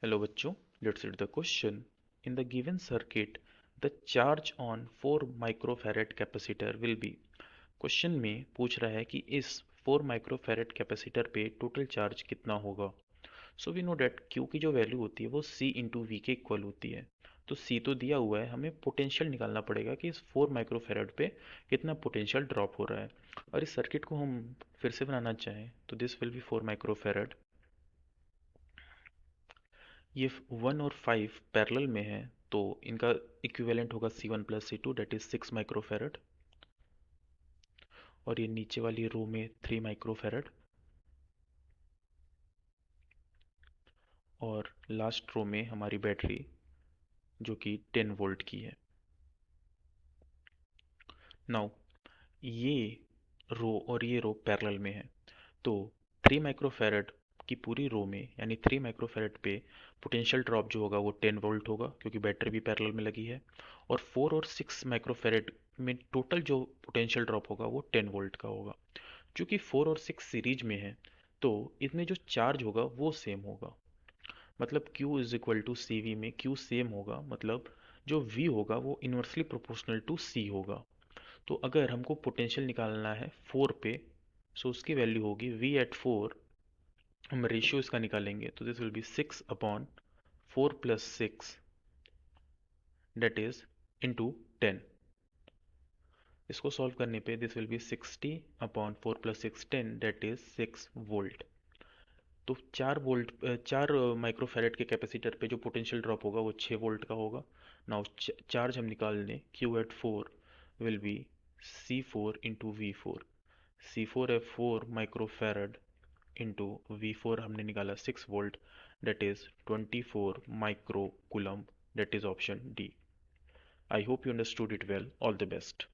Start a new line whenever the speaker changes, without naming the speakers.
Hello बच्चों, let's read the question. In the given circuit, the charge on 4 microfarad capacitor will be. Question में पूछ रहा है कि इस 4 माइक्रोफैरेड कैपेसिटर पे टोटल चार्ज कितना होगा. So we know that Q की जो वैल्यू होती है वो C इंटू वी के इक्वल होती है. तो C तो दिया हुआ है, हमें पोटेंशियल निकालना पड़ेगा कि इस 4 माइक्रोफैरेड पे कितना पोटेंशियल ड्रॉप हो रहा है. और इस सर्किट को हम फिर से बनाना चाहें तो दिस विल बी 4 माइक्रोफैरेड. ये 1 और 5 पैरेलल में है तो इनका इक्विवेलेंट होगा C1 plus C2 date is 6 microfarad. और ये नीचे वाली रो में 3 माइक्रोफैरड और लास्ट रो में हमारी बैटरी जो कि 10 वोल्ट की है. नाउ ये रो और ये रो पैरेलल में है तो 3 माइक्रोफैरड की पूरी रो में यानी 3 माइक्रोफैरड पे पोटेंशियल ड्रॉप जो होगा वो 10 वोल्ट होगा क्योंकि बैटरी भी पैरेलल में लगी है. और 4 और 6 माइक्रोफैरड में टोटल जो पोटेंशियल ड्रॉप होगा वो 10 वोल्ट का होगा. क्योंकि 4 और 6 सीरीज में है तो इसमें जो चार्ज होगा वो सेम होगा. मतलब Q is equal to C V में Q सेम होगा, मतलब जो V होगा वो इन्वर्सली प्रोपोर्शनल टू C होगा. तो अगर हमको पोटेंशियल निकालना है 4 पे सो उसकी वैल्यू होगी V एट 4. हम रेशियो इसका निकालेंगे तो this will be 6 upon 4 plus 6 that is into 10. इसको सॉल्व करने पे this will be 60 upon 4 plus 6 10 that is 6 volt. तो 4 माइक्रोफैरेड के कैपेसिटर पे जो पोटेंशियल ड्रॉप होगा वो 6 वोल्ट का होगा. नाउ चार्ज हम निकाल लें Q at 4 will be C4 into V4. C4 है 4 माइक्रोफैरड इंटू V4 हमने निकाला 6 volt that is 24 micro coulomb. That is option D. I hope you understood it well. All the best.